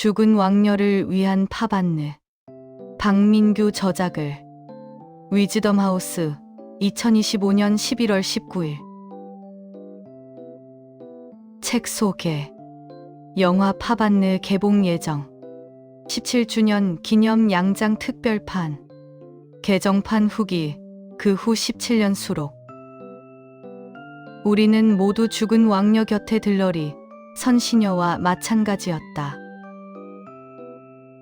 죽은 왕녀를 위한 파반느. 박민규 저작을. 위즈덤 하우스 2025년 11월 19일. 책 소개. 영화 파반느 개봉 예정. 17주년 기념 양장 특별판. 개정판 후기. 그 후 17년 수록. 우리는 모두 죽은 왕녀 곁에 들러리 선시녀와 마찬가지였다.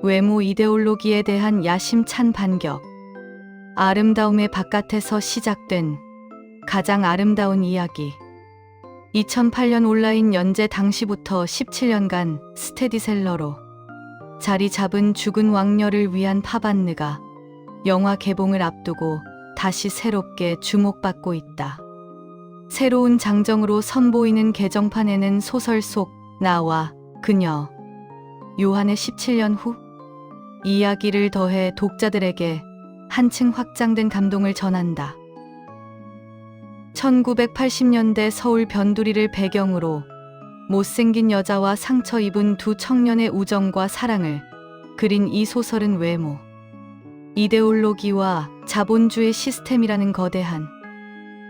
외모 이데올로기에 대한 야심찬 반격. 아름다움의 바깥에서 시작된 가장 아름다운 이야기. 2008년 온라인 연재 당시부터 17년간 스테디셀러로 자리 잡은 죽은 왕녀를 위한 파반느가 영화 개봉을 앞두고 다시 새롭게 주목받고 있다. 새로운 장정으로 선보이는 개정판에는 소설 속 나와 그녀, 요한의 17년 후 이야기를 더해 독자들에게 한층 확장된 감동을 전한다. 1980년대 서울 변두리를 배경으로 못생긴 여자와 상처 입은 두 청년의 우정과 사랑을 그린 이 소설은 외모, 이데올로기와 자본주의 시스템이라는 거대한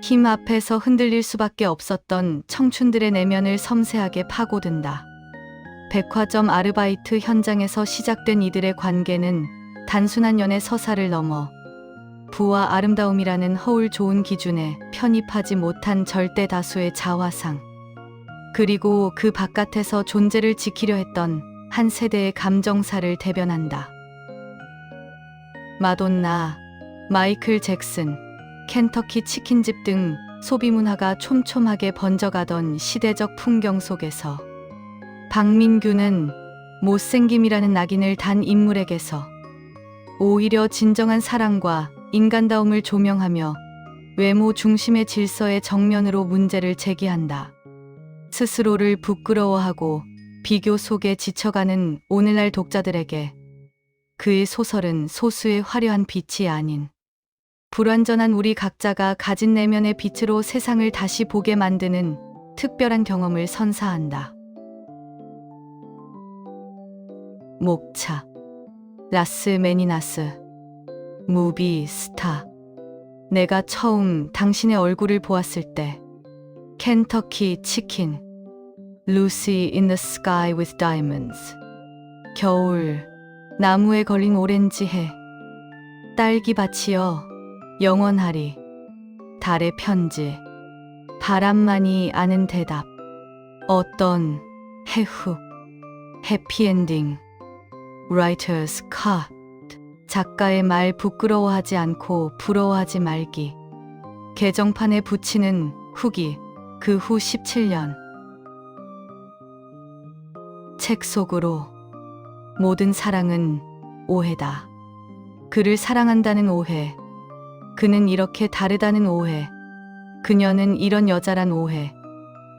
힘 앞에서 흔들릴 수밖에 없었던 청춘들의 내면을 섬세하게 파고든다. 백화점 아르바이트 현장에서 시작된 이들의 관계는 단순한 연애 서사를 넘어 부와 아름다움이라는 허울 좋은 기준에 편입하지 못한 절대 다수의 자화상, 그리고 그 바깥에서 존재를 지키려 했던 한 세대의 감정사를 대변한다. 마돈나, 마이클 잭슨, 켄터키 치킨집 등 소비 문화가 촘촘하게 번져가던 시대적 풍경 속에서 박민규는 못생김이라는 낙인을 단 인물에게서 오히려 진정한 사랑과 인간다움을 조명하며 외모 중심의 질서의 정면으로 문제를 제기한다. 스스로를 부끄러워하고 비교 속에 지쳐가는 오늘날 독자들에게 그의 소설은 소수의 화려한 빛이 아닌 불완전한 우리 각자가 가진 내면의 빛으로 세상을 다시 보게 만드는 특별한 경험을 선사한다. 목차. 라스 메니나스. 무비 스타. 내가 처음 당신의 얼굴을 보았을 때. 켄터키 치킨. Lucy in the sky with diamonds. 겨울. 나무에 걸린 오렌지 해. 딸기밭이여 영원하리. 달의 편지. 바람만이 아는 대답. 어떤 해후. 해피엔딩. Writer's cut. 작가의 말 부끄러워하지 않고 부러워하지 말기. 개정판에 붙이는 후기. 그 후 17년. 책 속으로. 모든 사랑은 오해다. 그를 사랑한다는 오해. 그는 이렇게 다르다는 오해. 그녀는 이런 여자란 오해.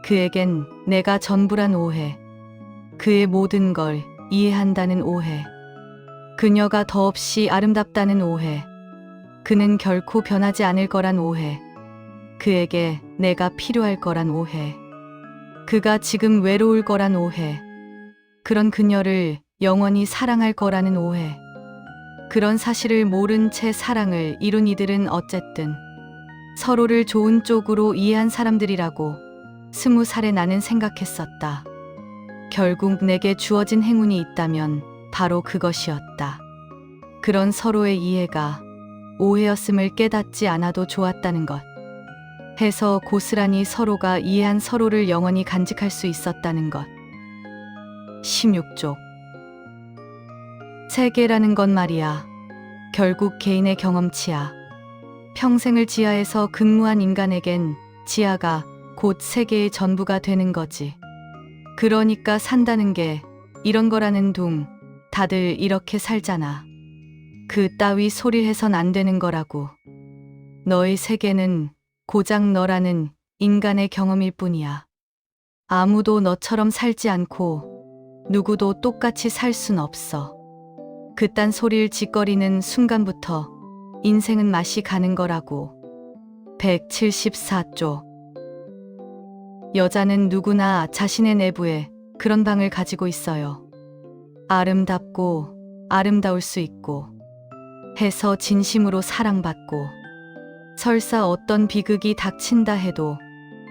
그에겐 내가 전부란 오해. 그의 모든 걸 이해한다는 오해. 그녀가 더없이 아름답다는 오해. 그는 결코 변하지 않을 거란 오해. 그에게 내가 필요할 거란 오해. 그가 지금 외로울 거란 오해. 그런 그녀를 영원히 사랑할 거라는 오해. 그런 사실을 모른 채 사랑을 이룬 이들은 어쨌든 서로를 좋은 쪽으로 이해한 사람들이라고 20살의 나는 생각했었다. 결국 내게 주어진 행운이 있다면 바로 그것이었다. 그런 서로의 이해가 오해였음을 깨닫지 않아도 좋았다는 것. 해서 고스란히 서로가 이해한 서로를 영원히 간직할 수 있었다는 것. 16쪽. 세계라는 건 말이야. 결국 개인의 경험치야. 평생을 지하에서 근무한 인간에겐 지하가 곧 세계의 전부가 되는 거지. 그러니까 산다는 게 이런 거라는 둥. 다들 이렇게 살잖아. 그 따위 소리 해선 안 되는 거라고. 너의 세계는 고작 너라는 인간의 경험일 뿐이야. 아무도 너처럼 살지 않고 누구도 똑같이 살 순 없어. 그딴 소리를 짓거리는 순간부터 인생은 맛이 가는 거라고. 174조. 여자는 누구나 자신의 내부에 그런 방을 가지고 있어요. 아름답고 아름다울 수 있고 해서 진심으로 사랑받고 설사 어떤 비극이 닥친다 해도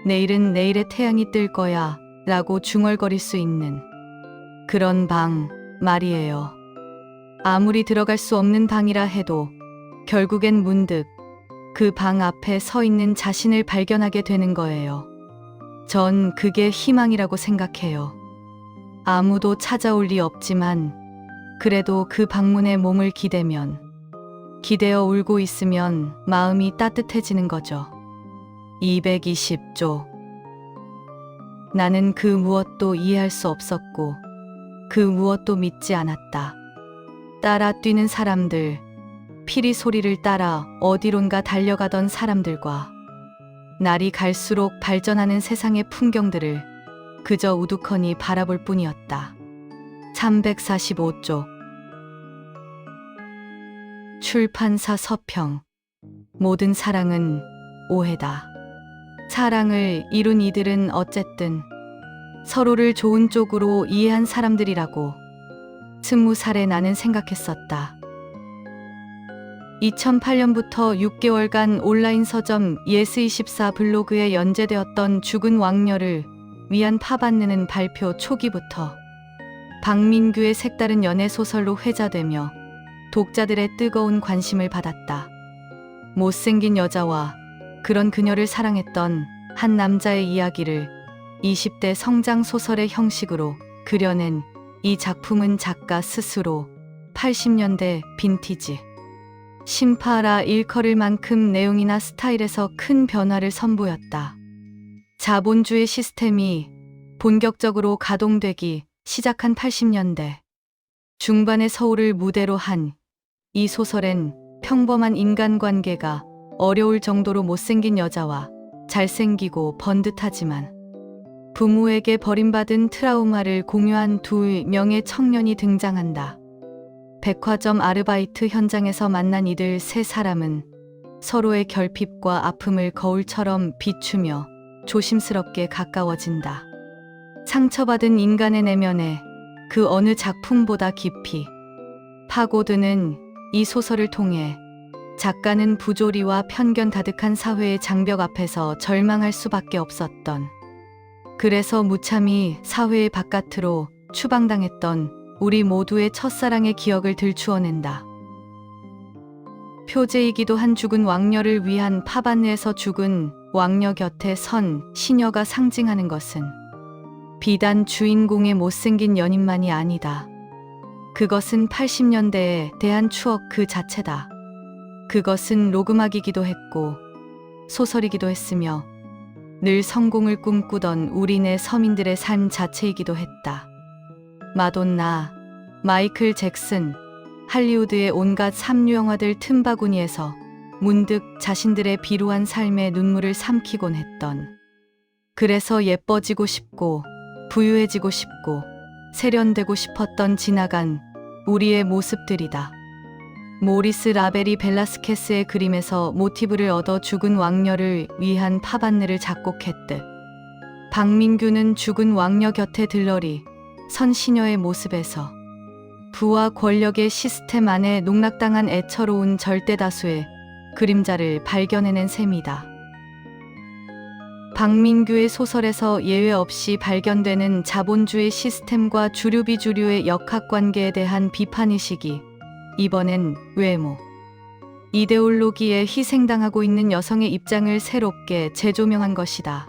내일은 내일의 태양이 뜰 거야 라고 중얼거릴 수 있는 그런 방 말이에요. 아무리 들어갈 수 없는 방이라 해도 결국엔 문득 그 방 앞에 서 있는 자신을 발견하게 되는 거예요. 전 그게 희망이라고 생각해요. 아무도 찾아올 리 없지만 그래도 그 방문에 몸을 기대면 기대어 울고 있으면 마음이 따뜻해지는 거죠. 220조. 나는 그 무엇도 이해할 수 없었고 그 무엇도 믿지 않았다. 따라 뛰는 사람들, 피리 소리를 따라 어디론가 달려가던 사람들과 날이 갈수록 발전하는 세상의 풍경들을 그저 우두커니 바라볼 뿐이었다. 345조. 출판사 서평. 모든 사랑은 오해다. 사랑을 이룬 이들은 어쨌든 서로를 좋은 쪽으로 이해한 사람들이라고 20살에 나는 생각했었다. 2008년부터 6개월간 온라인 서점 예스24 블로그에 연재되었던 죽은 왕녀를 위한 파반느는 발표 초기부터 박민규의 색다른 연애 소설로 회자되며 독자들의 뜨거운 관심을 받았다. 못생긴 여자와 그런 그녀를 사랑했던 한 남자의 이야기를 20대 성장 소설의 형식으로 그려낸 이 작품은 작가 스스로 80년대 빈티지 신파라 일컬을 만큼 내용이나 스타일에서 큰 변화를 선보였다. 자본주의 시스템이 본격적으로 가동되기 시작한 80년대 중반의 서울을 무대로 한 이 소설엔 평범한 인간관계가 어려울 정도로 못생긴 여자와 잘생기고 번듯하지만 부모에게 버림받은 트라우마를 공유한 두 명의 청년이 등장한다. 백화점 아르바이트 현장에서 만난 이들 세 사람은 서로의 결핍과 아픔을 거울처럼 비추며 조심스럽게 가까워진다. 상처받은 인간의 내면에 그 어느 작품보다 깊이 파고드는 이 소설을 통해 작가는 부조리와 편견 가득한 사회의 장벽 앞에서 절망할 수밖에 없었던, 그래서 무참히 사회의 바깥으로 추방당했던 우리 모두의 첫사랑의 기억을 들추어낸다. 표제이기도 한 죽은 왕녀를 위한 파반느에서 죽은 왕녀 곁에 선 시녀가 상징하는 것은 비단 주인공의 못생긴 연인만이 아니다. 그것은 80년대에 대한 추억 그 자체다. 그것은 로그막이기도 했고 소설이기도 했으며 늘 성공을 꿈꾸던 우리네 서민들의 삶 자체이기도 했다. 마돈나, 마이클 잭슨, 할리우드의 온갖 삼류 영화들 틈바구니에서 문득 자신들의 비루한 삶에 눈물을 삼키곤 했던, 그래서 예뻐지고 싶고 부유해지고 싶고 세련되고 싶었던 지나간 우리의 모습들이다. 모리스 라벨이 벨라스케스의 그림에서 모티브를 얻어 죽은 왕녀를 위한 파반느를 작곡했듯 박민규는 죽은 왕녀 곁에 들러리 선 시녀의 모습에서 부와 권력의 시스템 안에 농락당한 애처로운 절대다수의 그림자를 발견해낸 셈이다. 박민규의 소설에서 예외 없이 발견되는 자본주의 시스템과 주류 비주류의 역학관계에 대한 비판의식이 이번엔 외모, 이데올로기에 희생당하고 있는 여성의 입장을 새롭게 재조명한 것이다.